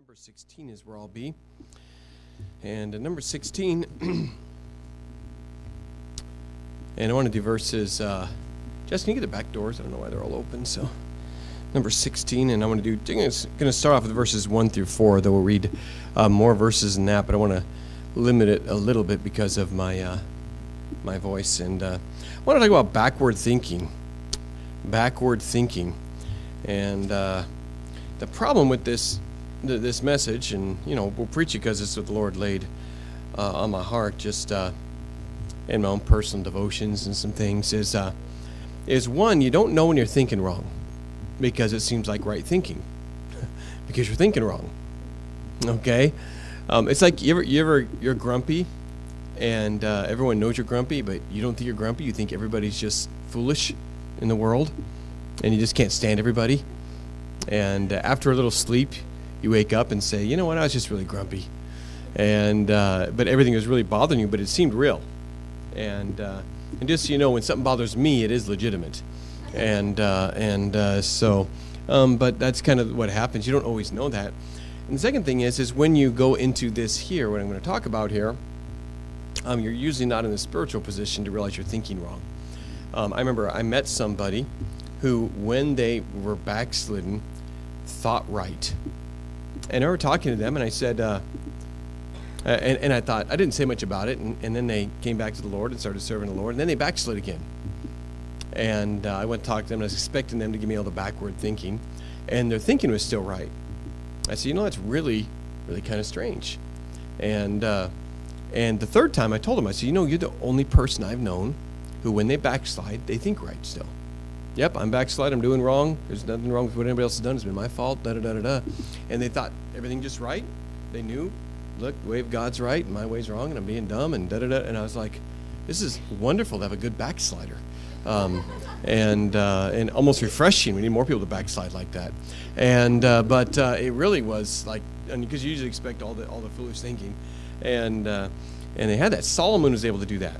Number 16 is where I'll be. And number 16, and I want to do verses, Jess, can you get the back doors? I don't know why they're all open, so. Number 16, and I'm going to start off with verses 1 through 4, though we'll read more verses than that, but I want to limit it a little bit because of my my voice. And I want to talk about backward thinking. Backward thinking. And the problem with this message, and we'll preach it because it's what the Lord laid on my heart, just in my own personal devotions and some things, is one, you don't know when you're thinking wrong because it seems like right thinking because you're thinking wrong. Okay, it's like you're grumpy, and everyone knows you're grumpy, but you don't think you're grumpy. You think everybody's just foolish in the world, and you just can't stand everybody. And after a little sleep, you wake up and say, you know what, I was just really grumpy. And but everything was really bothering you, but it seemed real. And just so you know, when something bothers me, it is legitimate. And so, but that's kind of what happens. You don't always know that. And the second thing is when you go into this here, what I'm going to talk about here, you're usually not in a spiritual position to realize you're thinking wrong. I remember I met somebody who, when they were backslidden, thought right. And I remember talking to them, and I said, and I thought, I didn't say much about it, and then they came back to the Lord and started serving the Lord, and then they backslid again. And I went to talk to them, and I was expecting them to give me all the backward thinking, and their thinking was still right. I said, that's really, really kind of strange. And the third time I told them, I said, you're the only person I've known who, when they backslide, they think right still. Yep, I'm backslide, I'm doing wrong. There's nothing wrong with what anybody else has done. It's been my fault, da-da-da-da-da. And they thought everything just right. They knew, look, the way of God's right, and my way's wrong, and I'm being dumb, and da-da-da. And I was like, this is wonderful to have a good backslider. And almost refreshing. We need more people to backslide like that. But it really was like, because you usually expect all the foolish thinking. And they had that. Solomon was able to do that.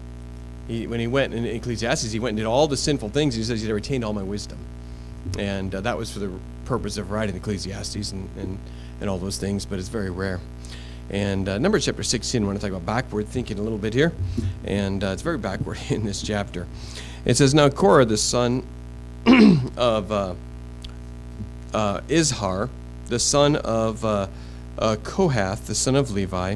When he went in Ecclesiastes, he went and did all the sinful things. He says he retained all my wisdom, and that was for the purpose of writing Ecclesiastes and all those things. But it's very rare. And Numbers chapter 16, I want to talk about backward thinking a little bit here, and it's very backward in this chapter. It says, now Korah, the son of Izhar, the son of Kohath, the son of Levi,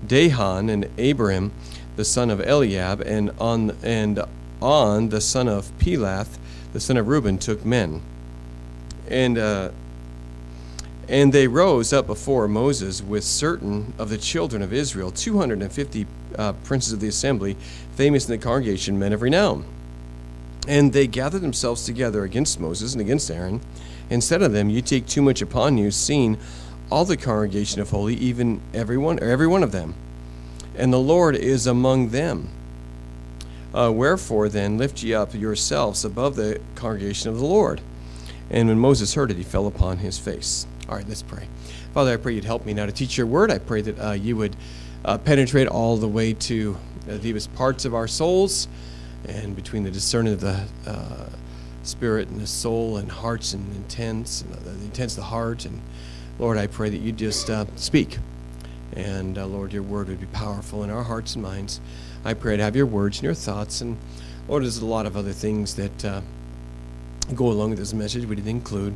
Dahan and Abiram, the son of Eliab, and On, the son of Pelath, the son of Reuben, took men. And they rose up before Moses with certain of the children of Israel, 250 princes of the assembly, famous in the congregation, men of renown. And they gathered themselves together against Moses and against Aaron, and said unto them, ye take too much upon you, seeing all the congregation of holy, even every one of them. And the Lord is among them. Wherefore then lift ye up yourselves above the congregation of the Lord. And when Moses heard it, he fell upon his face. All right, let's pray. Father, I pray you'd help me now to teach your word. I pray that you would penetrate all the way to the deepest parts of our souls, and between the discerning of the spirit and the soul and hearts and intents, and the intents of the heart. And Lord, I pray that you just speak. And Lord, your word would be powerful in our hearts and minds. I pray to have your words and your thoughts. And Lord, there's a lot of other things that go along with this message we didn't include.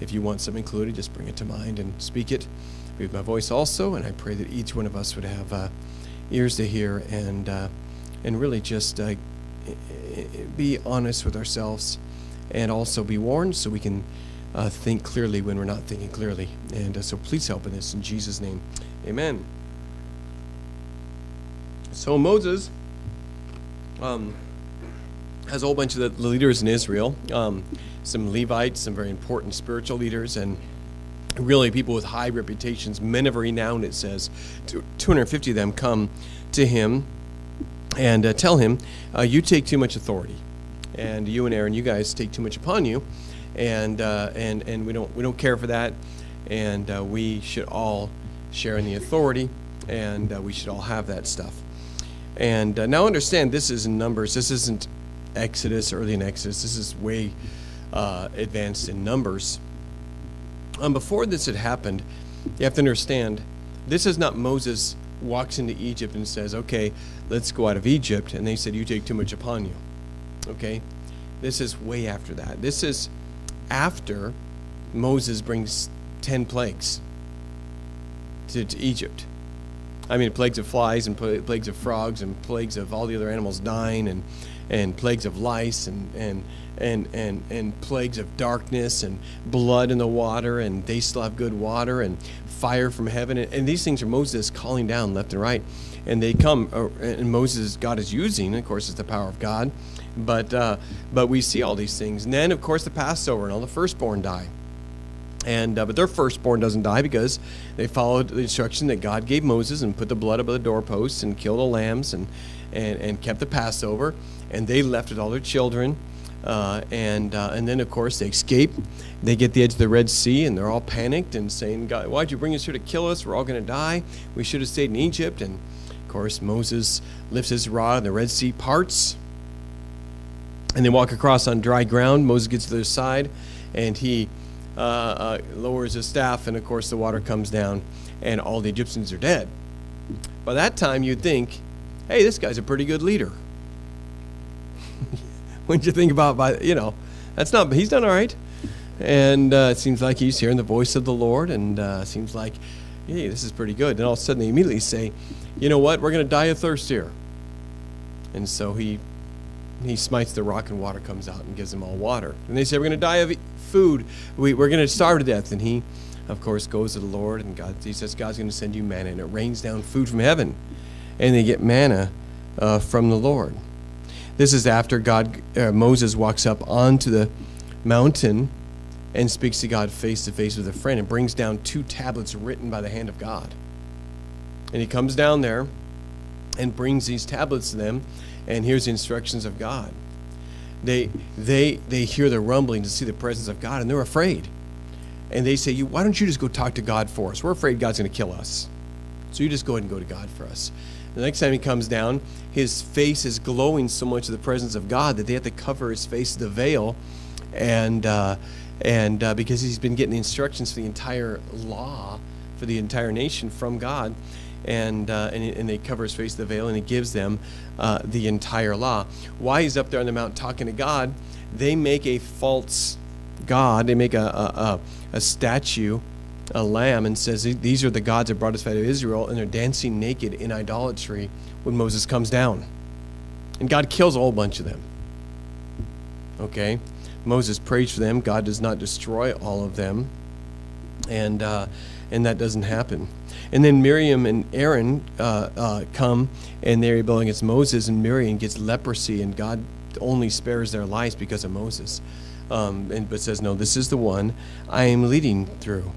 If you want something included, just bring it to mind and speak it with my voice also. And I pray that each one of us would have ears to hear and really just be honest with ourselves, and also be warned so we can think clearly when we're not thinking clearly. And so please help in this in Jesus' name. Amen. So Moses has a whole bunch of the leaders in Israel, some Levites, some very important spiritual leaders, and really people with high reputations, men of renown, it says. 250 of them come to him and tell him, you take too much authority, and you and Aaron, you guys take too much upon you, and we don't care for that, and we should all share in the authority, and we should all have that stuff. And now understand, this is in Numbers. This isn't Exodus, early in Exodus. This is way advanced in Numbers. Before this had happened, you have to understand, this is not Moses walks into Egypt and says, okay, let's go out of Egypt. And they said, you take too much upon you. Okay? This is way after that. This is after Moses brings 10 plagues to Egypt. I mean, plagues of flies and plagues of frogs and plagues of all the other animals dying and plagues of lice and plagues of darkness and blood in the water, and they still have good water, and fire from heaven. And these things are Moses calling down left and right. And they come, and Moses, God is using, of course, it's the power of God. But we see all these things. And then, of course, the Passover and all the firstborn die. But their firstborn doesn't die because they followed the instruction that God gave Moses and put the blood above the doorposts and killed the lambs and kept the Passover. And they left with all their children. And then, of course, they escape. They get the edge of the Red Sea, and they're all panicked and saying, God, why'd you bring us here to kill us? We're all going to die. We should have stayed in Egypt. And, of course, Moses lifts his rod, and the Red Sea parts. And they walk across on dry ground. Moses gets to their side, and he lowers his staff, and of course the water comes down, and all the Egyptians are dead. By that time, you'd think, hey, this guy's a pretty good leader. Wouldn't you think about, he's done all right. And it seems like he's hearing the voice of the Lord, and it seems like, hey, this is pretty good. And all of a sudden they immediately say, you know what, we're going to die of thirst here. And so he smites the rock, and water comes out and gives them all water. And they say, we're going to die of food. We're going to starve to death. And he, of course, goes to the Lord, and he says, God's going to send you manna, and it rains down food from heaven. And they get manna from the Lord. This is after Moses walks up onto the mountain and speaks to God face to face with a friend and brings down 2 tablets written by the hand of God. And he comes down there and brings these tablets to them, and here's the instructions of God. They hear the rumbling to see the presence of God, and they're afraid. And they say, why don't you just go talk to God for us? We're afraid God's going to kill us. So you just go ahead and go to God for us. The next time he comes down, his face is glowing so much of the presence of God that they have to cover his face with a veil, and because he's been getting the instructions for the entire law, for the entire nation from God, and they cover his face with the veil, and he gives them the entire law. While he's up there on the mountain talking to God, they make a false god. They make a statue, a lamb, and says, these are the gods that brought us out of Israel, and they're dancing naked in idolatry when Moses comes down. And God kills a whole bunch of them. Okay? Moses prays for them. God does not destroy all of them. And that doesn't happen. And then Miriam and Aaron come, and they're rebelling against Moses, and Miriam gets leprosy, and God only spares their lives because of Moses. But says, no, this is the one I am leading through.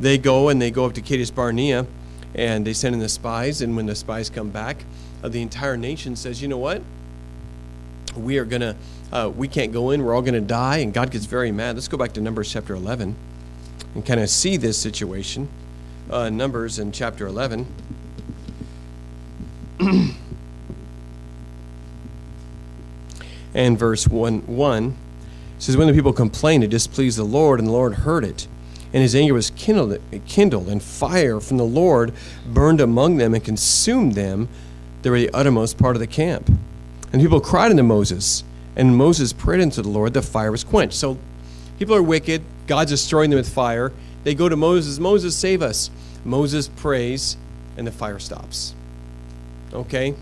They go up to Kadesh Barnea, and they send in the spies, and when the spies come back, the entire nation says, you know what? We can't go in, we're all going to die, and God gets very mad. Let's go back to Numbers chapter 11 and kind of see this situation. Numbers in chapter 11. And verse 1 says, when the people complained, it displeased the Lord, and the Lord heard it. And his anger was kindled, and fire from the Lord burned among them and consumed them. They were the uttermost part of the camp. And people cried unto Moses, and Moses prayed unto the Lord, the fire was quenched. So people are wicked. God's destroying them with fire. They go to Moses, Moses, save us. Moses prays, and the fire stops. Okay?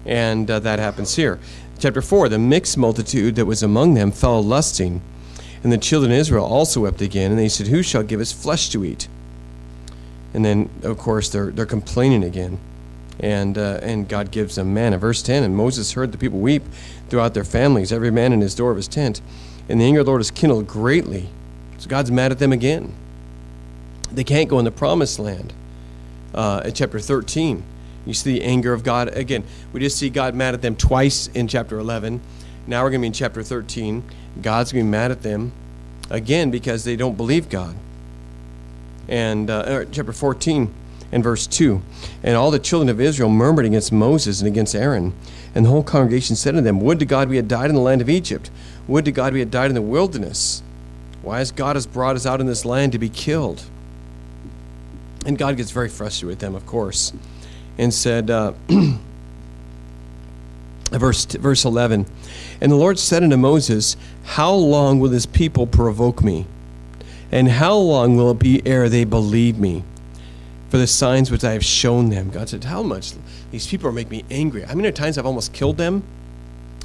And that happens here. Chapter 4, the mixed multitude that was among them fell lusting. And the children of Israel also wept again, and they said, who shall give us flesh to eat? And then, of course, they're complaining again. And God gives them manna. Verse 10, and Moses heard the people weep throughout their families, every man in his door of his tent. And the anger of the Lord is kindled greatly. So God's mad at them again. They can't go in the promised land. In chapter 13, you see the anger of God. Again, we just see God mad at them twice in chapter 11. Now we're going to be in chapter 13. God's going to be mad at them again because they don't believe God. And chapter 14 and verse 2, and all the children of Israel murmured against Moses and against Aaron. And the whole congregation said to them, would to God we had died in the land of Egypt. Would to God we had died in the wilderness. Why has God brought us out in this land to be killed? And God gets very frustrated with them, of course, and said, verse 11, and the Lord said unto Moses, how long will this people provoke me? And how long will it be ere they believe me for the signs which I have shown them? God said, how much? These people are making me angry. How many times I've almost killed them?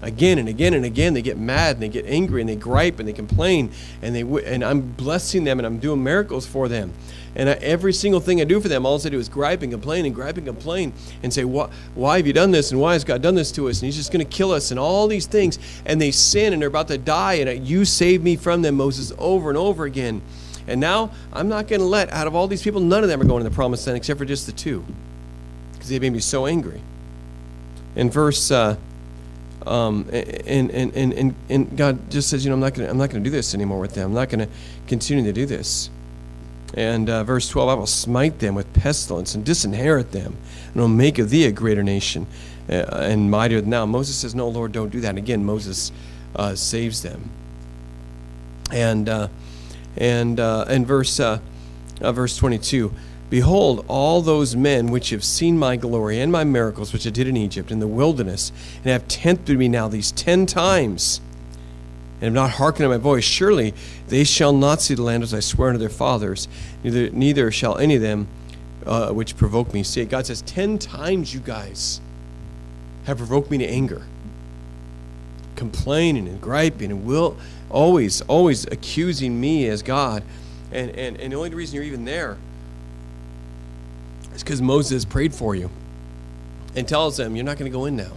Again and again and again, they get mad and they get angry and they gripe and they complain, and I'm blessing them and I'm doing miracles for them. And every single thing I do for them, all I do is gripe and complain and say, why have you done this? And why has God done this to us? And he's just going to kill us and all these things. And they sin and they're about to die. And you saved me from them, Moses, over and over again. And now I'm not going to let, out of all these people, none of them are going to the promised land except for just the two, because they made me so angry. In verse, and God just says, I'm not going to do this anymore with them. I'm not going to continue to do this. And verse 12, I will smite them with pestilence and disinherit them, and will make of thee a greater nation and mightier than thou. Moses says, no, Lord, don't do that. And again, Moses saves them. And verse 22, behold, all those men which have seen my glory and my miracles which I did in Egypt, in the wilderness, and have tempted me now these 10 times, and have not hearkened to my voice, surely they shall not see the land as I swear unto their fathers, neither shall any of them which provoke me see it. God says, 10 times you guys have provoked me to anger, complaining and griping, and will always accusing me as God. And the only reason you're even there is because Moses prayed for you and tells them, you're not going to go in now.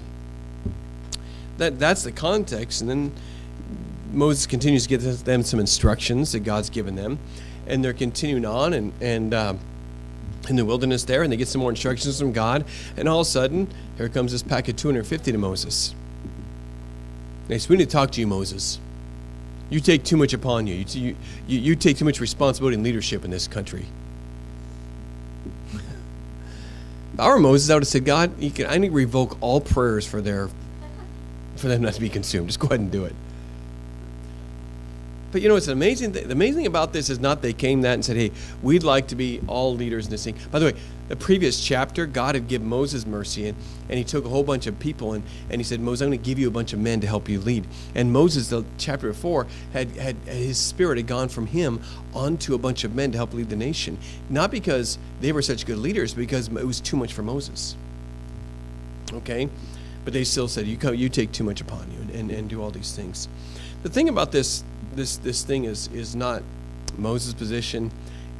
That's the context. And then Moses continues to give them some instructions that God's given them, and they're continuing on and in the wilderness there, and they get some more instructions from God, and all of a sudden, here comes this pack of 250 to Moses. They say, we need to talk to you, Moses. You take too much upon you. You take too much responsibility and leadership in this country. If I were Moses, I would have said, God, I need to revoke all prayers for them not to be consumed. Just go ahead and do it. But it's an amazing thing. The amazing thing about this is not they came that and said, hey, we'd like to be all leaders in this thing. By the way, the previous chapter, God had given Moses mercy, and he took a whole bunch of people, and he said, Moses, I'm going to give you a bunch of men to help you lead. And Moses, the chapter before, had his spirit had gone from him onto a bunch of men to help lead the nation. Not because they were such good leaders, because it was too much for Moses. Okay? But they still said, you take too much upon you, and do all these things. The thing about this thing is not Moses' position.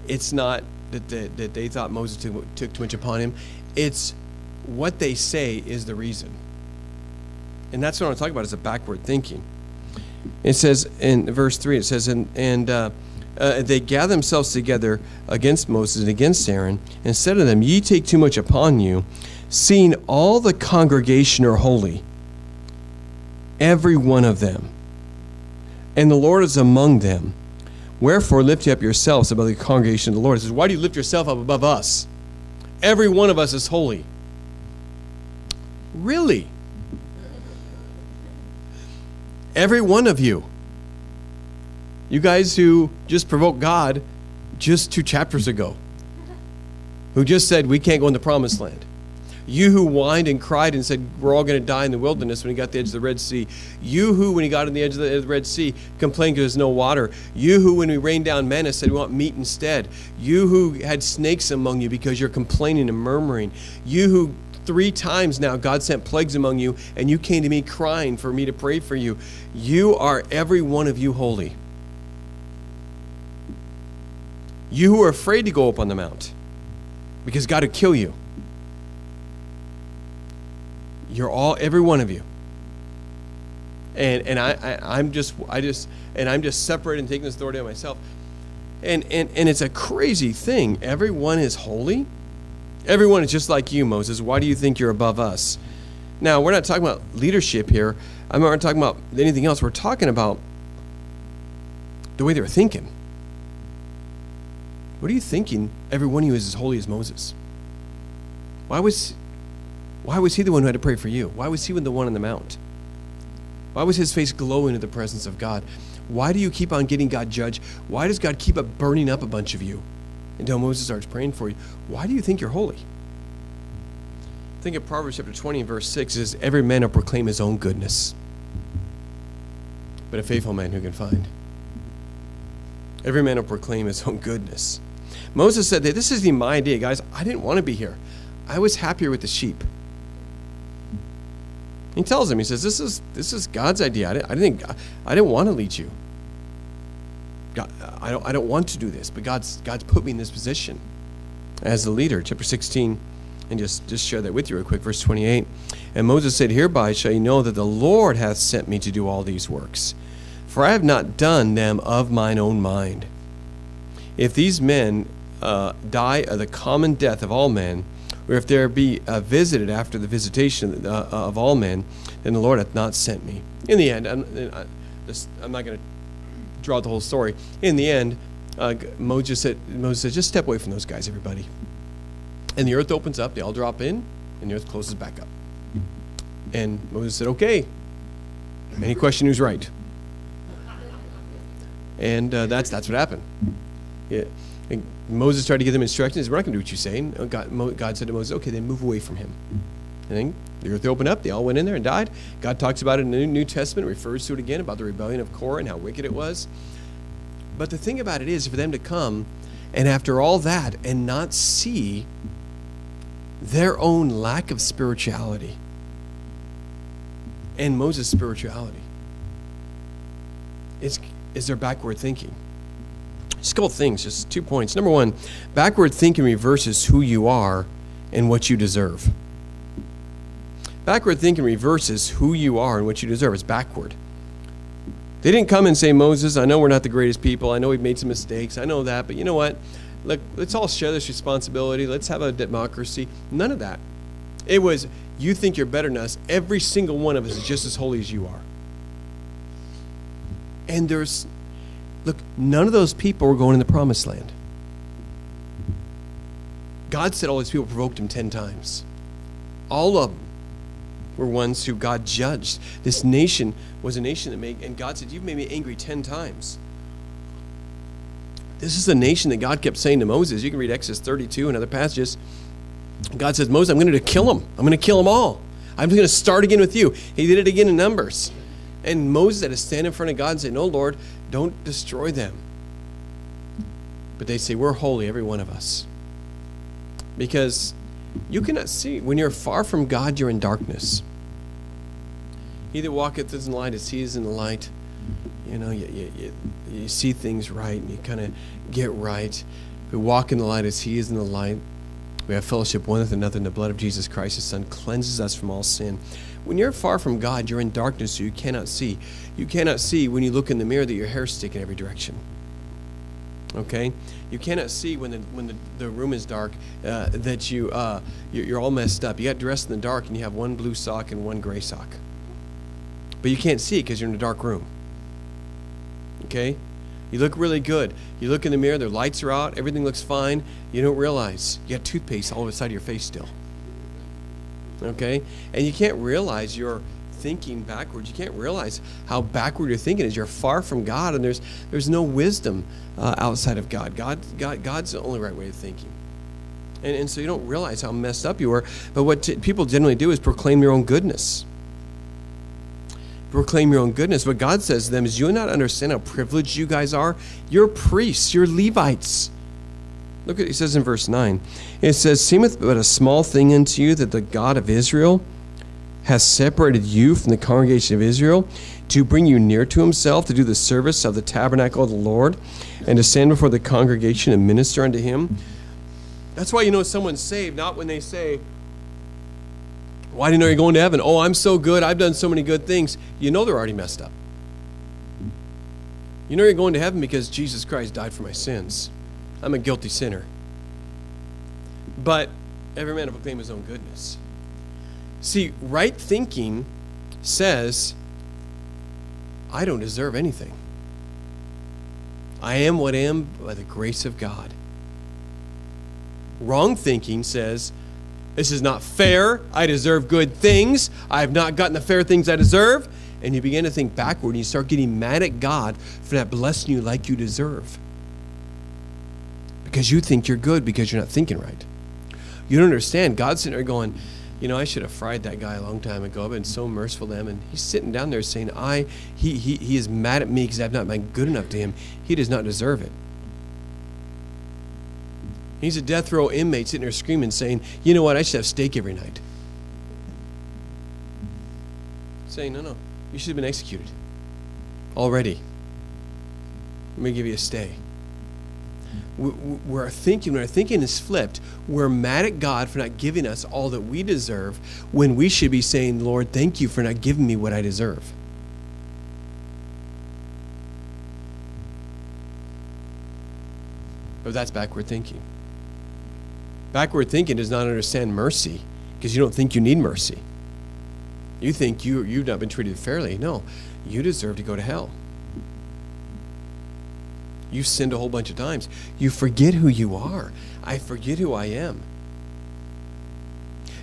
It's not that they thought Moses took too much upon him. It's what they say is the reason. And that's what I want to talk about, is a backward thinking. It says in verse 3, it says, and they gather themselves together against Moses and against Aaron, and said to them, ye take too much upon you, seeing all the congregation are holy, every one of them. And the Lord is among them. Wherefore lift ye up yourselves above the congregation of the Lord. It says, why do you lift yourself up above us? Every one of us is holy. Really? Every one of you. You guys who just provoked God just 2 chapters ago. Who just said, we can't go in the promised land. You who whined and cried and said, we're all going to die in the wilderness when he got to the edge of the Red Sea. You who, when he got on the edge of the Red Sea, complained because there's no water. You who, when we rained down manna, said we want meat instead. You who had snakes among you because you're complaining and murmuring. You who 3 times now God sent plagues among you, and you came to me crying for me to pray for you. You are, every one of you, holy. You who are afraid to go up on the mount because God would kill you. You're all, every one of you. And I'm just separated and taking this authority on myself. And it's a crazy thing. Everyone is holy. Everyone is just like you, Moses. Why do you think you're above us? Now, we're not talking about leadership here. I'm not talking about anything else. We're talking about the way they were thinking. What are you thinking? Every one of you is as holy as Moses. Why was he the one who had to pray for you? Why was he the one on the mount? Why was his face glowing at the presence of God? Why do you keep on getting God judged? Why does God keep burning up a bunch of you? until Moses starts praying for you. Why do you think you're holy? Think of Proverbs chapter 20 and verse 6. It says, every man will proclaim his own goodness, but a faithful man who can find? Every man will proclaim his own goodness. Moses said that this isn't my idea, guys. I didn't want to be here. I was happier with the sheep. He tells him, he says, this is God's idea. I didn't want to lead you. God, I don't want to do this, but God's put me in this position as the leader. Chapter 16, and just share that with you real quick. Verse 28. And Moses said, hereby shall you know that the Lord hath sent me to do all these works, for I have not done them of mine own mind. If these men die of the common death of all men, or if there be visited after the visitation of all men, then the Lord hath not sent me. In the end, I'm not going to draw out the whole story. In the end, Moses said, just step away from those guys, everybody. And the earth opens up, they all drop in, and the earth closes back up. And Moses said, okay. Any question who's right? And that's what happened. Yeah. And Moses tried to give them instructions. We're not going to do what you say. And God said to Moses, okay, then move away from him. And then the earth opened up. They all went in there and died. God talks about it in the New Testament, refers to it again, about the rebellion of Korah and how wicked it was. But the thing about it is for them to come and after all that and not see their own lack of spirituality and Moses' spirituality is their backward thinking. Just a couple things, just 2 points. Number one, backward thinking reverses who you are and what you deserve. Backward thinking reverses who you are and what you deserve. It's backward. They didn't come and say, Moses, I know we're not the greatest people. I know we've made some mistakes. I know that. But you know what? Look, let's all share this responsibility. Let's have a democracy. None of that. It was, you think you're better than us. Every single one of us is just as holy as you are. And look, none of those people were going in the promised land. God said all these people provoked him 10 times. All of them were ones who God judged. This nation was a nation and God said, you've made me angry 10 times. This is a nation that God kept saying to Moses. You can read Exodus 32 and other passages. God says, Moses, I'm going to kill them. I'm going to kill them all. I'm going to start again with you. He did it again in Numbers. And Moses had to stand in front of God and say, no, Lord, don't destroy them. But they say, we're holy, every one of us. Because you cannot see. When you're far from God, you're in darkness. He that walketh in the light as he is in the light. You know, you see things right and you kind of get right. We walk in the light as he is in the light. We have fellowship one with another, and the blood of Jesus Christ, his Son, cleanses us from all sin. When you're far from God, you're in darkness, so you cannot see. You cannot see when you look in the mirror that your hair's sticking every direction. Okay? You cannot see when the room is dark that you're all messed up. You got dressed in the dark and you have one blue sock and one gray sock. But you can't see because you're in a dark room. Okay? You look really good. You look in the mirror, the lights are out, everything looks fine. You don't realize you got toothpaste all over the side of your face still. Okay? And you can't realize you're thinking backwards. You can't realize how backward you're thinking is. You're far from God, and there's no wisdom outside of God. God's the only right way of thinking. And so you don't realize how messed up you are. But what people generally do is proclaim your own goodness. Proclaim your own goodness. What God says to them is, you not understand how privileged you guys are? You're priests. You're Levites. Look what he says in verse 9. It says, seemeth but a small thing unto you that the God of Israel has separated you from the congregation of Israel to bring you near to himself, to do the service of the tabernacle of the Lord, and to stand before the congregation and minister unto him. That's why you know someone's saved, not when they say, why do you know you're going to heaven? Oh, I'm so good. I've done so many good things. You know they're already messed up. You know you're going to heaven because Jesus Christ died for my sins. I'm a guilty sinner. But every man will proclaim his own goodness. See, right thinking says, I don't deserve anything. I am what I am by the grace of God. Wrong thinking says, this is not fair. I deserve good things. I have not gotten the fair things I deserve. And you begin to think backward and you start getting mad at God for not blessing you like you deserve. because you think you're good because you're not thinking right. You don't understand. God's sitting there going, I should have fried that guy a long time ago. I've been so merciful to him. And he's sitting down there saying, he is mad at me because I've not been good enough to him. He does not deserve it. He's a death row inmate sitting there screaming, saying, you know what, I should have steak every night. Saying, no, you should have been executed already. Let me give you a stay. When our thinking is flipped, we're mad at God for not giving us all that we deserve when we should be saying, Lord, thank you for not giving me what I deserve. But that's backward thinking. Backward thinking does not understand mercy because you don't think you need mercy. You think you've not been treated fairly. No, you deserve to go to hell. You've sinned a whole bunch of times. You forget who you are. I forget who I am.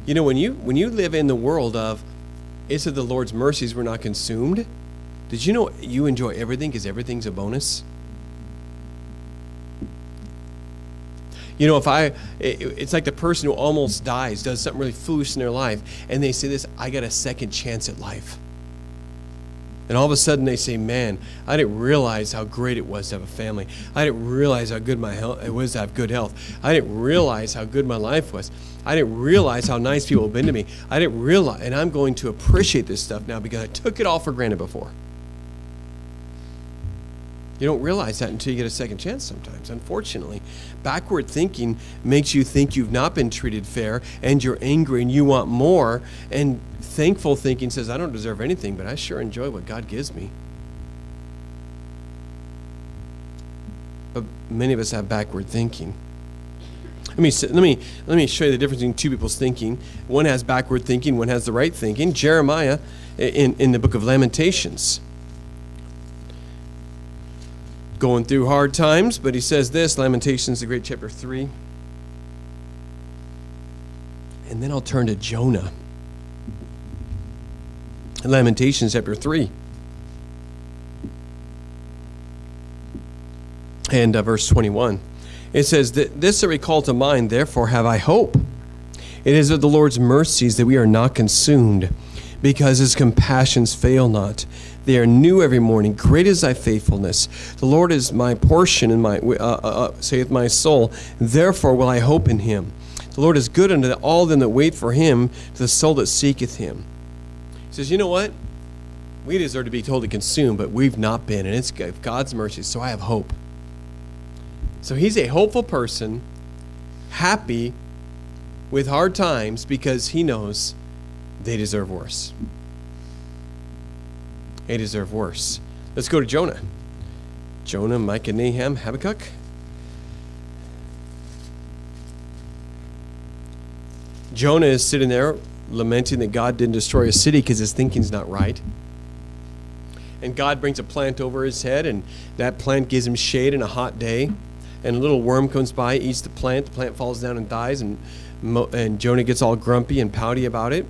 When you live in the world of, it's of the Lord's mercies we're not consumed, did you know you enjoy everything because everything's a bonus? It's like the person who almost dies, does something really foolish in their life, and they say this, I got a second chance at life. And all of a sudden they say, man, I didn't realize how great it was to have a family. I didn't realize how good it was to have good health. I didn't realize how good my life was. I didn't realize how nice people have been to me. I didn't realize, and I'm going to appreciate this stuff now because I took it all for granted before. You don't realize that until you get a second chance sometimes, unfortunately. Backward thinking makes you think you've not been treated fair, and you're angry and you want more. And thankful thinking says, I don't deserve anything, but I sure enjoy what God gives me. But many of us have backward thinking. Let me show you the difference between two people's thinking. One has backward thinking, one has the right thinking. Jeremiah in the book of Lamentations. Going through hard times, but he says this, Lamentations, the great chapter 3. And then I'll turn to Jonah. Lamentations chapter 3. And verse 21. It says, this I recall to mind, therefore have I hope. It is of the Lord's mercies that we are not consumed, because his compassions fail not. They are new every morning. Great is thy faithfulness. The Lord is my portion, and saith my soul. Therefore will I hope in him. The Lord is good unto all them that wait for him, to the soul that seeketh him. He says, you know what? We deserve to be totally consumed, but we've not been, and it's God's mercy, so I have hope. So he's a hopeful person, happy with hard times, because he knows they deserve worse. They deserve worse. Let's go to Jonah. Jonah, Micah, Nahum, Habakkuk. Jonah is sitting there lamenting that God didn't destroy a city because his thinking's not right. And God brings a plant over his head, and that plant gives him shade in a hot day. And a little worm comes by, eats the plant falls down and dies, and Jonah gets all grumpy and pouty about it.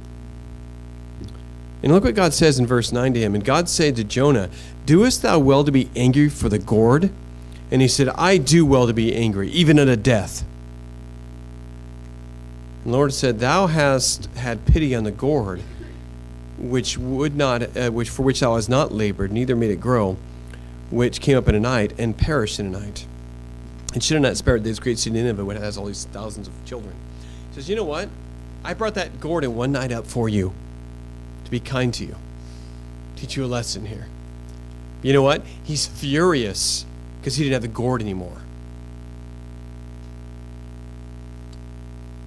And look what God says in verse 9 to him. And God said to Jonah, doest thou well to be angry for the gourd? And he said, I do well to be angry, even unto death. And the Lord said, thou hast had pity on the gourd, for which thou hast not labored, neither made it grow, which came up in a night and perished in a night. And should have not spared this great city Nineveh, when it has all these thousands of children. He says, you know what? I brought that gourd in one night up for you, to be kind to you, teach you a lesson here. You know what? He's furious because he didn't have the gourd anymore.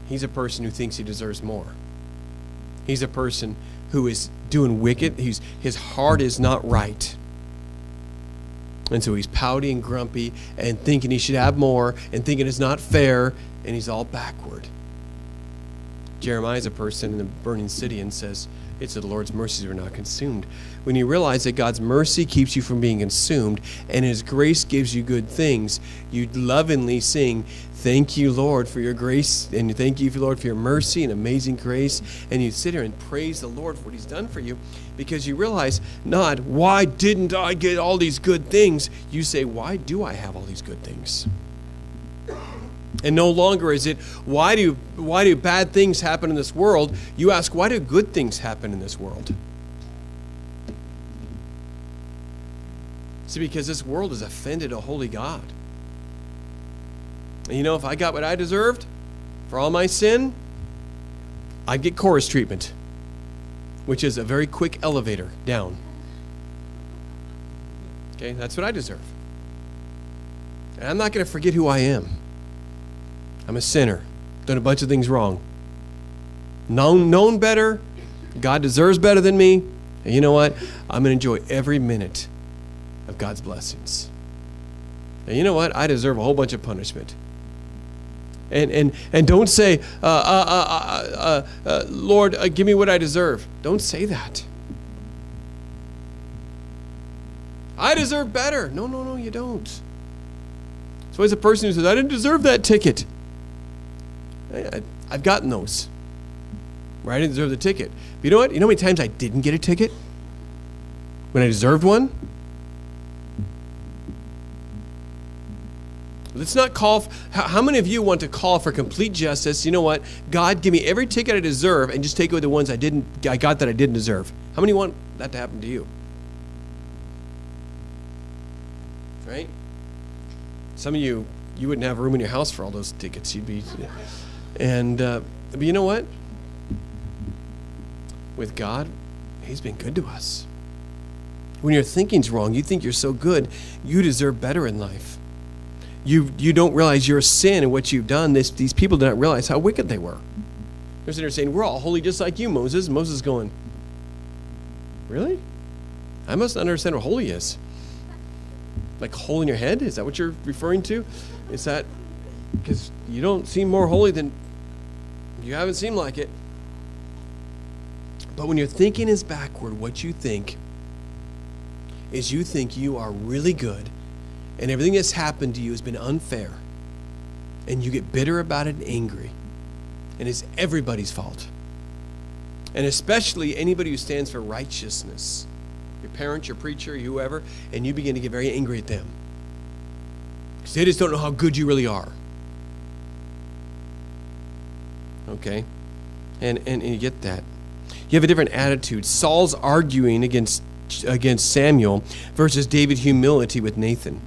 He's a person who thinks he deserves more. He's a person who is doing wicked. His heart is not right. And so he's pouty and grumpy and thinking he should have more and thinking it's not fair, and he's all backward. Jeremiah is a person in the burning city and says, it's of the Lord's mercies we're not consumed. When you realize that God's mercy keeps you from being consumed and his grace gives you good things, you lovingly sing, thank you, Lord, for your grace, and thank you, Lord, for your mercy and amazing grace. And you sit here and praise the Lord for what he's done for you, because you realize not, why didn't I get all these good things? You say, why do I have all these good things? And no longer is it, why do bad things happen in this world? You ask, why do good things happen in this world? See, because this world has offended a holy God. And if I got what I deserved for all my sin, I'd get chorus treatment, which is a very quick elevator down. Okay, that's what I deserve. And I'm not going to forget who I am. I'm a sinner, done a bunch of things wrong. Known better, God deserves better than me, and you know what? I'm going to enjoy every minute of God's blessings. And you know what? I deserve a whole bunch of punishment. And don't say, Lord, give me what I deserve. Don't say that. I deserve better. No, you don't. It's always a person who says, I didn't deserve that ticket. I've gotten those where I didn't deserve the ticket. But you know what? You know how many times I didn't get a ticket when I deserved one? Let's not call. How many of you want to call for complete justice? You know what? God, give me every ticket I deserve and just take away the ones I got that I didn't deserve. How many want that to happen to you? Right? Some of you wouldn't have room in your house for all those tickets. You'd be... but you know what? With God, He's been good to us. When your thinking's wrong, you think you're so good, you deserve better in life. You don't realize your sin and what you've done. These people do not realize how wicked they were. They're sitting there saying, we're all holy just like you, Moses. And Moses is going, really? I must understand what holy is. Like a hole in your head? Is that what you're referring to? Is that because you don't seem more holy than you haven't seemed like it? But when your thinking is backward, what you think is you think you are really good and everything that's happened to you has been unfair, and you get bitter about it and angry, and it's everybody's fault. And especially anybody who stands for righteousness, your parents, your preacher, whoever, and you begin to get very angry at them because they just don't know how good you really are. Okay? And you get that. You have a different attitude. Saul's arguing against Samuel versus David's humility with Nathan.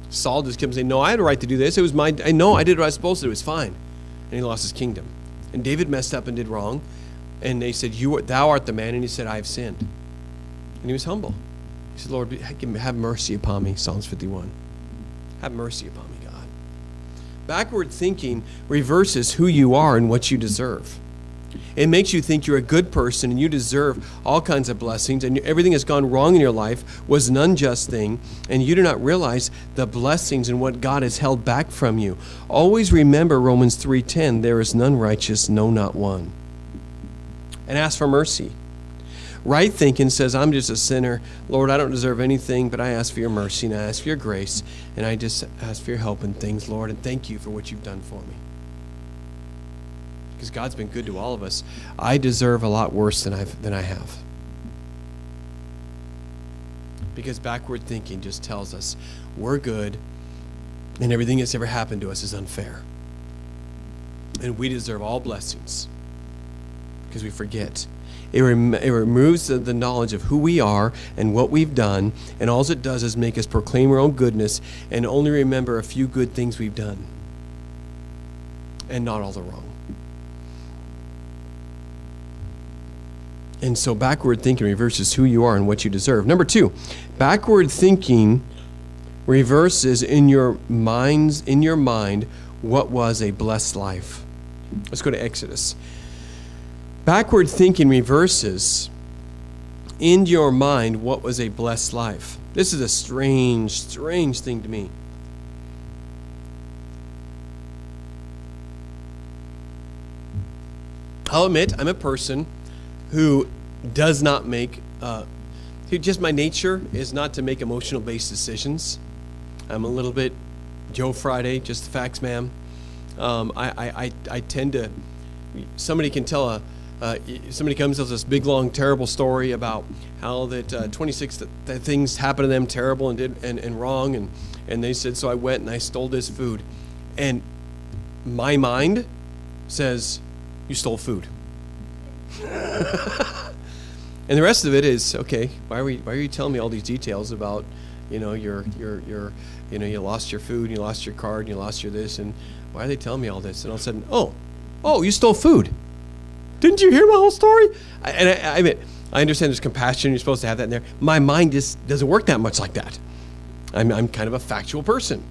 Saul just comes saying, no, I had a right to do this. It was I did what I was supposed to do. It was fine. And he lost his kingdom. And David messed up and did wrong. And they said, thou art the man. And he said, I have sinned. And he was humble. He said, Lord, have mercy upon me, Psalms 51. Have mercy upon me, God. Backward thinking reverses who you are and what you deserve. It makes you think you're a good person and you deserve all kinds of blessings, and everything that's gone wrong in your life was an unjust thing, and you do not realize the blessings and what God has held back from you. Always remember Romans 3:10, there is none righteous, no, not one. And ask for mercy. Right thinking says, I'm just a sinner. Lord, I don't deserve anything, but I ask for your mercy and I ask for your grace, and I just ask for your help in things, Lord, and thank you for what you've done for me. Because God's been good to all of us. I deserve a lot worse than I have. Because backward thinking just tells us we're good and everything that's ever happened to us is unfair. And we deserve all blessings because we forget. It removes the knowledge of who we are and what we've done, and all it does is make us proclaim our own goodness and only remember a few good things we've done and not all the wrong. And so backward thinking reverses who you are and what you deserve. Number 2, backward thinking reverses in your mind what was a blessed life. Let's go to Exodus. Backward thinking reverses in your mind what was a blessed life. This is a strange thing to me. I'll admit I'm a person who does not make, just my nature is not to make emotional-based decisions. I'm a little bit Joe Friday, just the facts, ma'am. I tend to, somebody can tell somebody comes tells this big, long, terrible story about how that 26 things happened to them terrible and wrong, and they said, so I went and I stole this food. And my mind says, you stole food. And the rest of it is, okay, why are you telling me all these details about, you lost your food, you lost your card, you lost your this, and why are they telling me all this? And all of a sudden, oh, you stole food. Didn't you hear my whole story? I admit, I understand there's compassion, you're supposed to have that in there. My mind just doesn't work that much like that. I'm kind of a factual person.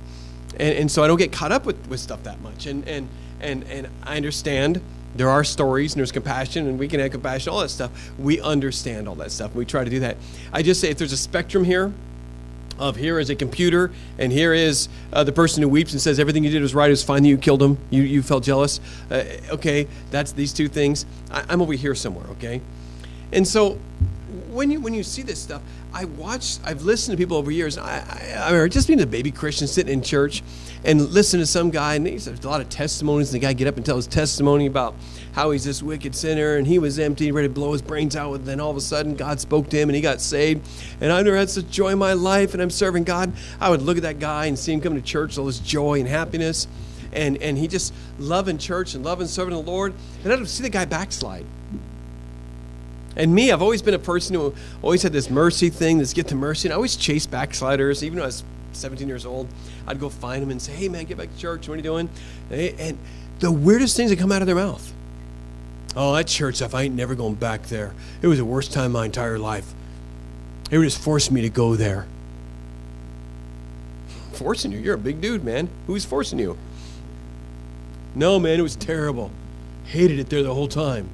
And so I don't get caught up with stuff that much. And I understand there are stories and there's compassion and we can have compassion, all that stuff. We understand all that stuff. We try to do that. I just say if there's a spectrum here of here is a computer and here is the person who weeps and says everything you did was right, it was fine that you killed him, you felt jealous. Okay, that's these two things. I'm over here somewhere, okay? And so when you see this stuff, I've listened to people over years. I remember just being a baby Christian sitting in church and listening to some guy, and there's a lot of testimonies, and the guy get up and tell his testimony about how he's this wicked sinner, and he was empty, ready to blow his brains out, and then all of a sudden God spoke to him, and he got saved, and I've never had such joy in my life, and I'm serving God. I would look at that guy and see him come to church, all this joy and happiness, and he just loving church and loving serving the Lord, and I'd see the guy backslide. And me, I've always been a person who always had this mercy thing, this get to mercy, and I always chased backsliders. Even when I was 17 years old, I'd go find them and say, hey man, get back to church, what are you doing? And the weirdest things that come out of their mouth. Oh, that church stuff, I ain't never going back there. It was the worst time of my entire life. It just forced me to go there. Forcing you? You're a big dude, man. Who's forcing you? No, man, it was terrible. Hated it there the whole time.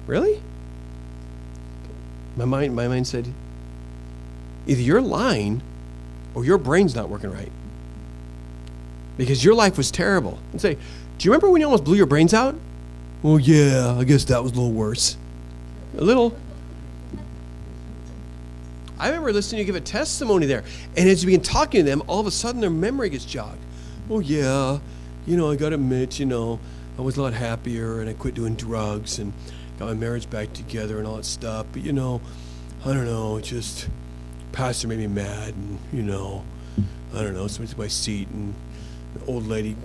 Really? My mind said, either you're lying or your brain's not working right. Because your life was terrible. And say, do you remember when you almost blew your brains out? Well, yeah, I guess that was a little worse. A little. I remember listening to you give a testimony there. And as you begin talking to them, all of a sudden their memory gets jogged. Oh, yeah, I got to admit, I was a lot happier and I quit doing drugs and got my marriage back together and all that stuff. But, I don't know, it just, pastor made me mad and, I don't know, somebody took my seat and the old lady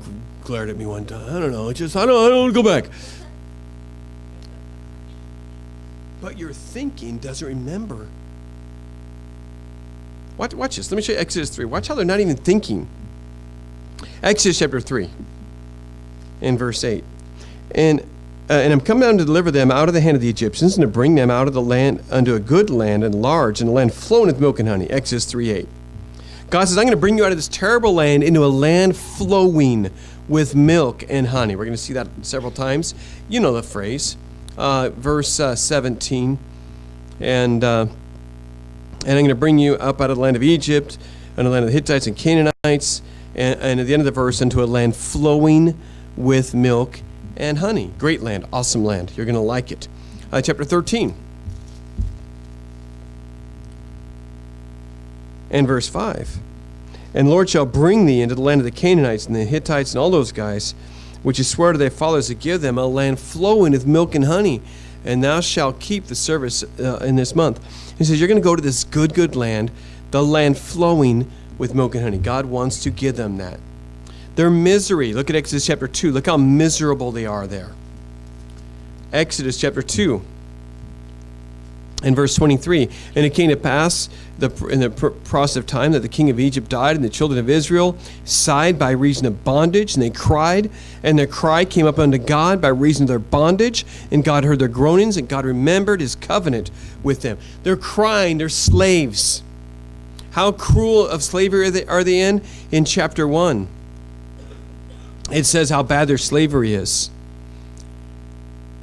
glared at me one time. I don't know, I don't want to go back. But your thinking doesn't remember. Watch this. Let me show you Exodus 3. Watch how they're not even thinking. Exodus chapter 3 and verse 8. And I'm come down to deliver them out of the hand of the Egyptians and to bring them out of the land unto a good land and large and a land flowing with milk and honey. Exodus 3:8. God says, I'm going to bring you out of this terrible land into a land flowing with milk and honey. We're going to see that several times. You know the phrase. Verse 17. And I'm going to bring you up out of the land of Egypt and the land of the Hittites and Canaanites. And at the end of the verse, into a land flowing with milk and honey. Great land, awesome land. You're going to like it. Chapter 13 and verse 5. And the Lord shall bring thee into the land of the Canaanites and the Hittites and all those guys, which he swore to their fathers to give them, a land flowing with milk and honey. And thou shalt keep the service in this month. He says, you're going to go to this good land, the land flowing with milk and honey. God wants to give them that. Their misery. Look at Exodus chapter 2. Look how miserable they are there. Exodus chapter 2 and verse 23. And it came to pass in the process of time that the king of Egypt died, and the children of Israel sighed by reason of bondage, and they cried, and their cry came up unto God by reason of their bondage, and God heard their groanings, and God remembered his covenant with them. They're crying, they're slaves. How cruel of slavery are they in? In chapter 1. It says how bad their slavery is.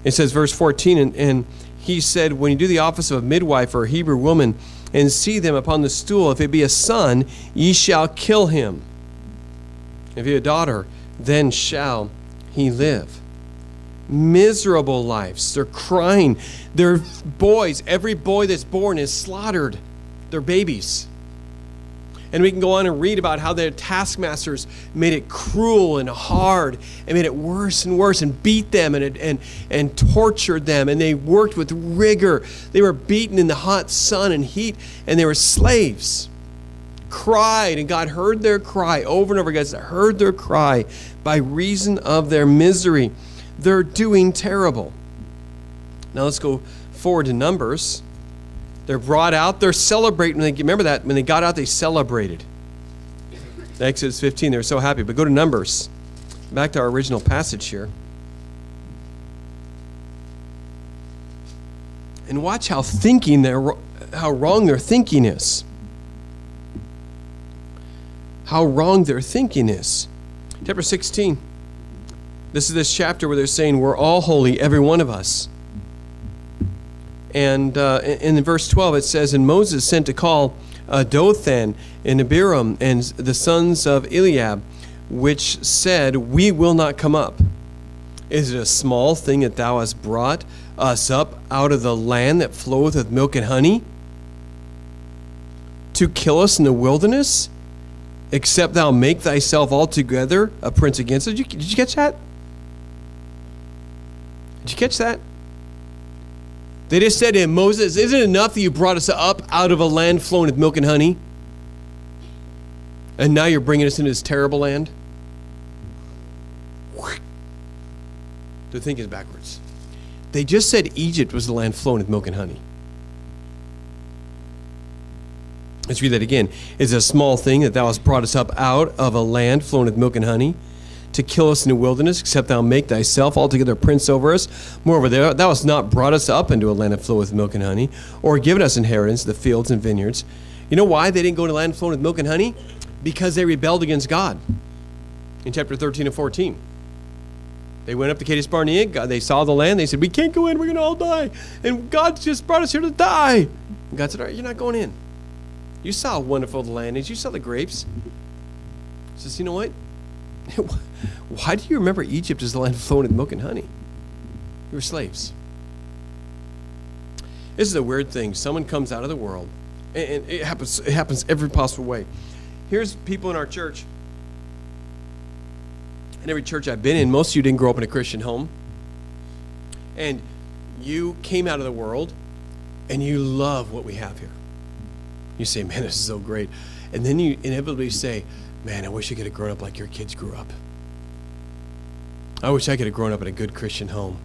It says, verse 14, and he said, when you do the office of a midwife or a Hebrew woman, and see them upon the stool, if it be a son, ye shall kill him. If it be a daughter, then shall he live. Miserable lives. They're crying. They're boys. Every boy that's born is slaughtered. They're babies. And we can go on and read about how their taskmasters made it cruel and hard and made it worse and worse and beat them and tortured them. And they worked with rigor. They were beaten in the hot sun and heat, and they were slaves. Cried, and God heard their cry over and over again. God heard their cry by reason of their misery. They're doing terrible. Now let's go forward to Numbers. They're brought out. They're celebrating. Remember that when they got out, they celebrated. Exodus 15, they were so happy. But go to Numbers. Back to our original passage here. And watch how wrong their thinking is. How wrong their thinking is. Chapter 16. This is this chapter where they're saying, we're all holy, every one of us. And in verse 12 it says, and Moses sent to call Dothan and Abiram and the sons of Eliab, which said, we will not come up. Is it a small thing that thou hast brought us up out of the land that floweth with milk and honey, to kill us in the wilderness, except thou make thyself altogether a prince against us? Did you catch that? Did you catch that? They just said to him, Moses, isn't it enough that you brought us up out of a land flowing with milk and honey? And now you're bringing us into this terrible land? Their thinking is backwards. They just said Egypt was the land flowing with milk and honey. Let's read that again. It's a small thing that thou hast brought us up out of a land flowing with milk and honey, to kill us in the wilderness, except thou make thyself altogether a prince over us. Moreover, thou hast not brought us up into a land that floweth with milk and honey, or given us inheritance, the fields and vineyards. You know why they didn't go to land flowing with milk and honey? Because they rebelled against God. In chapter 13 and 14. They went up to Kadesh Barnea. They saw the land. They said, we can't go in. We're going to all die. And God just brought us here to die. And God said, all right, you're not going in. You saw how wonderful the land is. You saw the grapes. He says, you know what? Why do you remember Egypt as the land flowing with milk and honey? You were slaves. This is a weird thing. Someone comes out of the world, and it happens every possible way. Here's people in our church. In every church I've been in, most of you didn't grow up in a Christian home. And you came out of the world, and you love what we have here. You say, man, this is so great. And then you inevitably say, man, I wish I could have grown up like your kids grew up. I wish I could have grown up in a good Christian home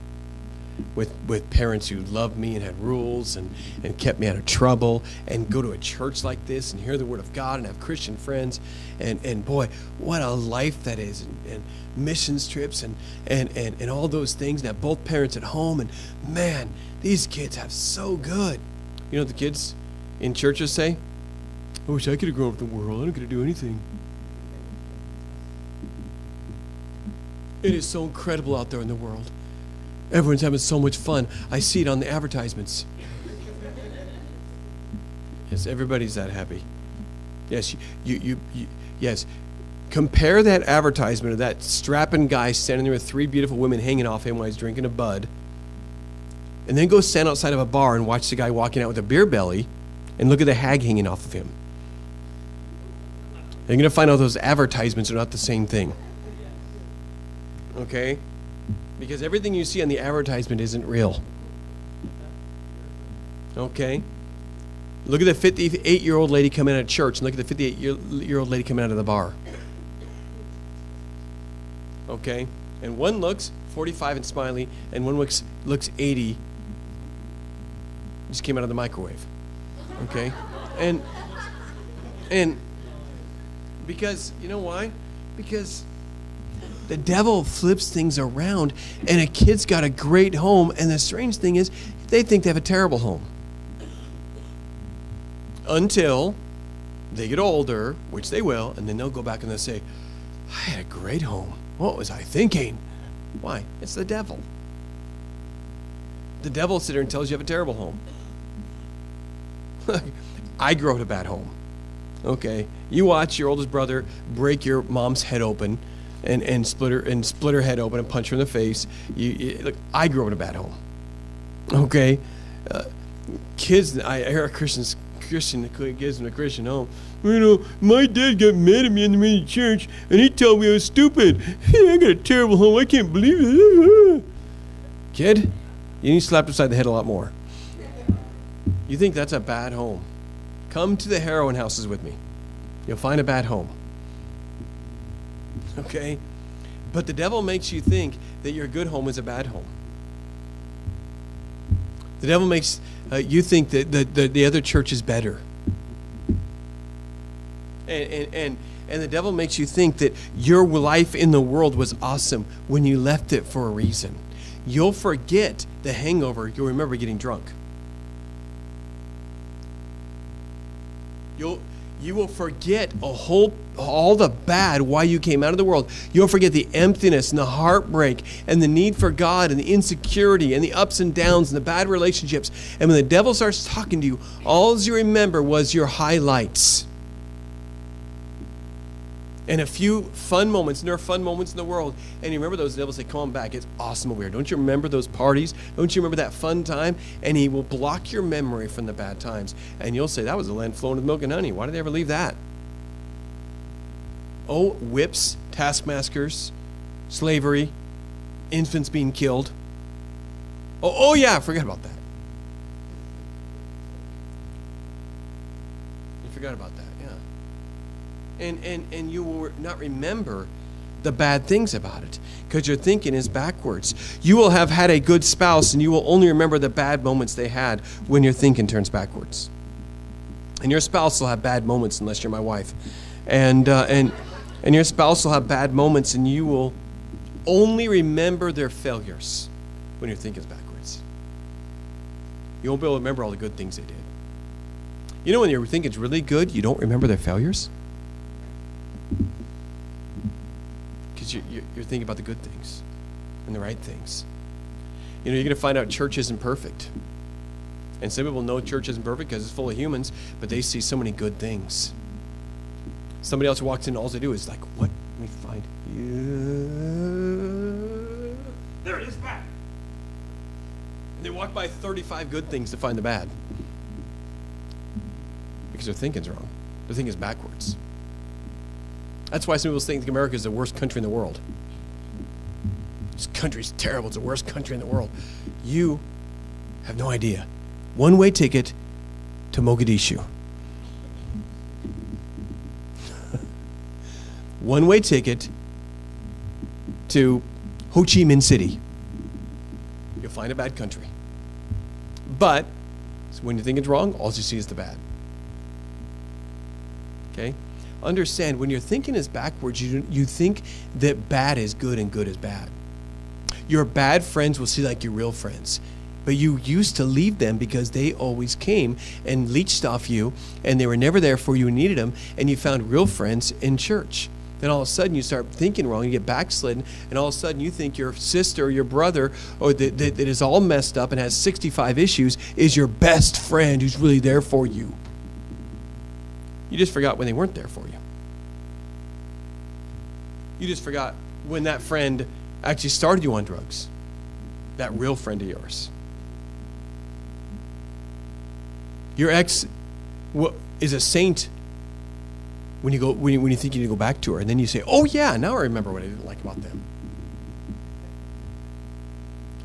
with parents who loved me and had rules and kept me out of trouble, and go to a church like this and hear the Word of God and have Christian friends. And boy, what a life that is. And missions trips and all those things, and have both parents at home. And man, these kids have so good. You know what the kids in churches say? I wish I could have grown up in the world. I don't get to do anything. It is so incredible out there in the world. Everyone's having so much fun. I see it on the advertisements. Yes, everybody's that happy. Yes, yes. Compare that advertisement of that strapping guy standing there with three beautiful women hanging off him while he's drinking a bud, and then go stand outside of a bar and watch the guy walking out with a beer belly, and look at the hag hanging off of him. You're going to find out those advertisements are not the same thing. Okay? Because everything you see on the advertisement isn't real. Okay? Look at the 58-year-old lady coming out of church, and look at the 58-year-old lady coming out of the bar. Okay? And one looks 45 and smiley, and one looks 80. Just came out of the microwave. Okay? And because, you know why? Because the devil flips things around, and a kid's got a great home, and the strange thing is, they think they have a terrible home. Until they get older, which they will, and then they'll go back and they'll say, I had a great home. What was I thinking? Why? It's the devil. The devil sits there and tells you have a terrible home. I grew up in a bad home. Okay? You watch your oldest brother break your mom's head open and split her head open and punch her in the face. Look, I grew up in a bad home. Okay? Kids, I hear Christians Christian that gives him a Christian home. You know, my dad got mad at me in the church, and he told me I was stupid. Hey, I got a terrible home. I can't believe it. Kid, you need slapped upside the head a lot more. You think that's a bad home? Come to the heroin houses with me. You'll find a bad home. Okay? But the devil makes you think that your good home is a bad home. The devil makes you think that the other church is better. And the devil makes you think that your life in the world was awesome when you left it for a reason. You'll forget the hangover. You'll remember getting drunk. You will forget all the bad why you came out of the world. You'll forget the emptiness and the heartbreak and the need for God and the insecurity and the ups and downs and the bad relationships. And when the devil starts talking to you, all you remember was your highlights. And a few fun moments, and there are fun moments in the world. And you remember those, the devil say, come on back, it's awesome over here. Don't you remember those parties? Don't you remember that fun time? And he will block your memory from the bad times. And you'll say, that was a land flowing with milk and honey. Why did they ever leave that? Oh, whips, taskmasters, slavery, infants being killed. Oh yeah, I forgot about that. You forgot about that. And you will not remember the bad things about it because your thinking is backwards. You will have had a good spouse and you will only remember the bad moments they had when your thinking turns backwards. And your spouse will have bad moments unless you're my wife. And your spouse will have bad moments and you will only remember their failures when your thinking is backwards. You won't be able to remember all the good things they did. You know when your thinking's really good, you don't remember their failures? Because you're thinking about the good things and the right things. You know, you're going to find out church isn't perfect. And some people know church isn't perfect because it's full of humans, but they see so many good things. Somebody else walks in, all they do is like, what? Let me find you. There it is, bad. And they walk by 35 good things to find the bad. Because their thinking's wrong. Their thinking is backwards. That's why some people think America is the worst country in the world. This country's terrible. It's the worst country in the world. You have no idea. One-way ticket to Mogadishu. One-way ticket to Ho Chi Minh City. You'll find a bad country. But when you think it's wrong, all you see is the bad. Okay? Understand, when your thinking is backwards, you think that bad is good and good is bad. Your bad friends will see like your real friends. But you used to leave them because they always came and leached off you, and they were never there for you and needed them, and you found real friends in church. Then all of a sudden you start thinking wrong, you get backslidden, and all of a sudden you think your sister or your brother or that is all messed up and has 65 issues is your best friend who's really there for you. You just forgot when they weren't there for you. You just forgot when that friend actually started you on drugs. That real friend of yours. Your ex is a saint when you think you need to go back to her, and then you say, "Oh yeah, now I remember what I didn't like about them."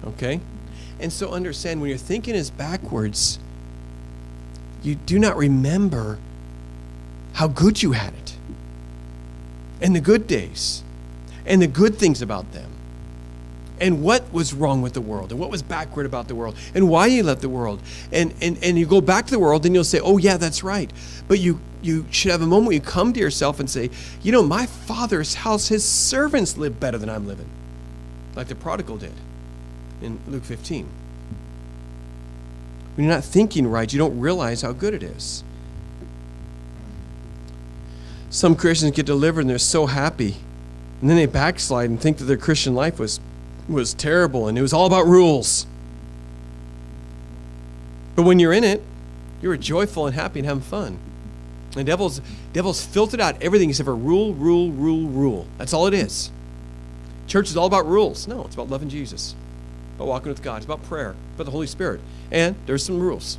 Okay? And so understand, when your thinking is backwards, you do not remember how good you had it, and the good days, and the good things about them, and what was wrong with the world, and what was backward about the world, and why you left the world. And you go back to the world, and you'll say, oh yeah, that's right. But you should have a moment where you come to yourself and say, you know, my Father's house, his servants live better than I'm living. Like the prodigal did in Luke 15. When you're not thinking right, you don't realize how good it is. Some Christians get delivered and they're so happy, and then they backslide and think that their Christian life was terrible and it was all about rules. But when you're in it, you're joyful and happy and having fun. And devil's filtered out everything except for rule, rule, rule, rule. That's all it is. Church is all about rules. No, it's about loving Jesus, about walking with God. It's about prayer, about the Holy Spirit. And there's some rules.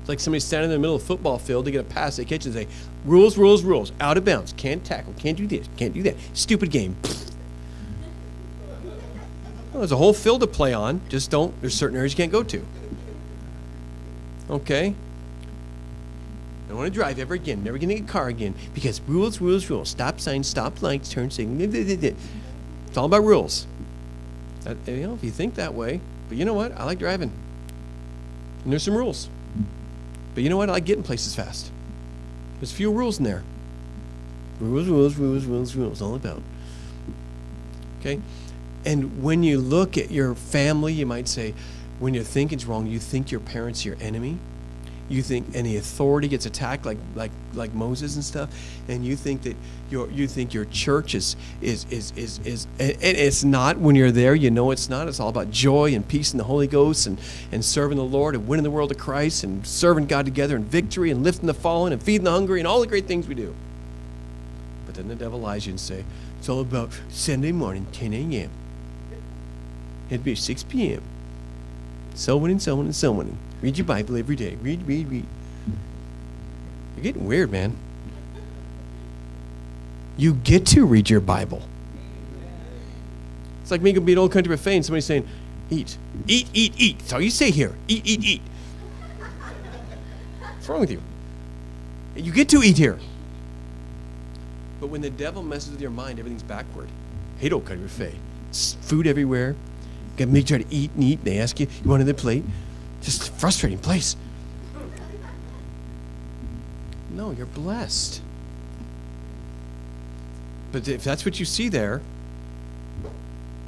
It's like somebody standing in the middle of a football field to get a pass. They catch it and say, rules, rules, rules. Out of bounds. Can't tackle. Can't do this. Can't do that. Stupid game. Well, there's a whole field to play on. Just don't. There's certain areas you can't go to. Okay? I don't want to drive ever again. Never going to get a car again. Because rules, rules, rules. Stop signs, stop lights, turn signal. It's all about rules. If you think that way. But you know what? I like driving. And there's some rules. But you know what? I like getting places fast. There's few rules in there. Rules, rules, rules, rules, rules. All about. Okay? And when you look at your family, you might say, when your thinking's wrong, you think your parents are your enemy. You think any authority gets attacked like Moses and stuff, and you think that your church is and it's not. When you're there, you know it's not. It's all about joy and peace in the Holy Ghost and serving the Lord and winning the world to Christ and serving God together and victory and lifting the fallen and feeding the hungry and all the great things we do. But then the devil lies you and say, it's all about Sunday morning, 10 a.m. It'd be 6 p.m. So on and so on and so on. Read your Bible every day. Read, read, read. You're getting weird, man. You get to read your Bible. It's like me going to be an old country buffet and somebody saying, eat, eat, eat, eat. That's all you say here. Eat, eat, eat. What's wrong with you? You get to eat here. But when the devil messes with your mind, everything's backward. Hate old country buffet. It's food everywhere. Got me try to eat and eat. They ask you, you want another plate? Just a frustrating place. No, you're blessed. But if that's what you see there,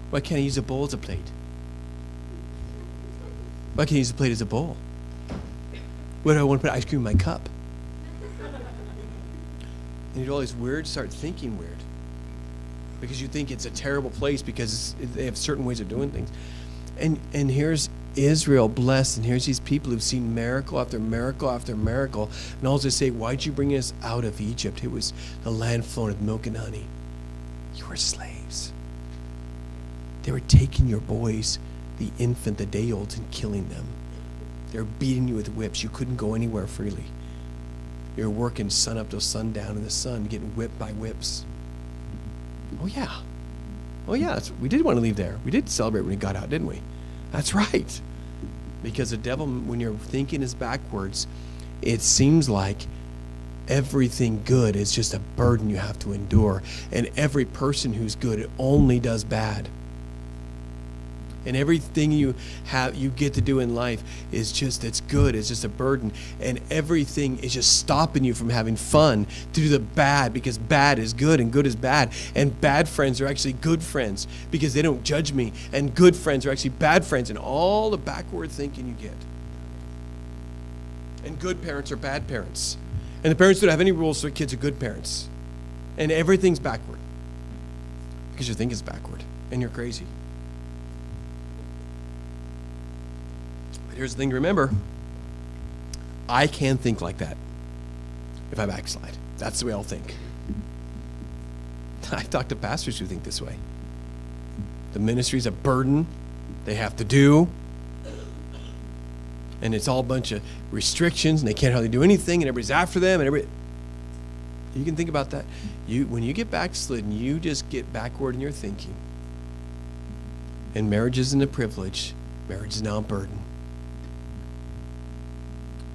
why can't I use a bowl as a plate? Why can't I use a plate as a bowl? Why do I want to put ice cream in my cup? And you always start thinking weird. Because you think it's a terrible place because they have certain ways of doing things. And here's Israel blessed, and here's these people who've seen miracle after miracle after miracle. And all they say, why'd you bring us out of Egypt? It was the land flowing with milk and honey. You were slaves. They were taking your boys, the infant, the day-olds, and killing them. They were beating you with whips. You couldn't go anywhere freely. You were working sun up till sundown in the sun, getting whipped by whips. Oh, yeah. Oh, yeah. We did want to leave there. We did celebrate when we got out, didn't we? That's right. Because the devil, when your thinking is backwards, it seems like everything good is just a burden you have to endure. And every person who's good only does bad. And everything you get to do in life is just, it's good. It's just a burden. And everything is just stopping you from having fun to do the bad, because bad is good and good is bad. And bad friends are actually good friends because they don't judge me. And good friends are actually bad friends, and all the backward thinking you get. And good parents are bad parents. And the parents don't have any rules, so their kids are good parents. And everything's backward because your thinking is backward and you're crazy. Here's the thing to remember. I can think like that if I backslide. That's the way I'll think. I've talked to pastors who think this way. The ministry's a burden they have to do. And it's all a bunch of restrictions, and they can't hardly do anything, and everybody's after them. And you can think about that. When you get backslidden, you just get backward in your thinking. And marriage isn't a privilege. Marriage is now a burden.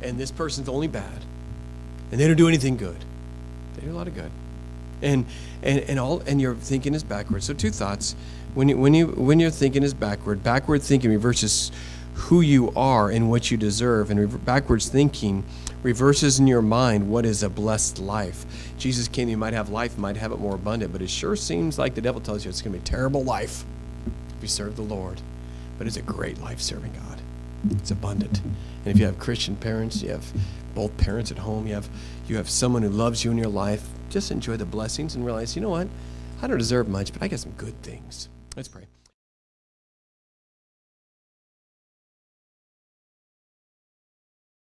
And this person's only bad, and they don't do anything good. They do a lot of good, and your thinking is backwards. So two thoughts: when your thinking is backward thinking reverses who you are and what you deserve, and backwards thinking reverses in your mind what is a blessed life. Jesus came, you might have life, might have it more abundant, but it sure seems like the devil tells you it's going to be a terrible life if you serve the Lord. But it's a great life serving God. It's abundant. And if you have Christian parents, you have both parents at home, you have someone who loves you in your life, just enjoy the blessings and realize, you know what? I don't deserve much, but I got some good things. Let's pray.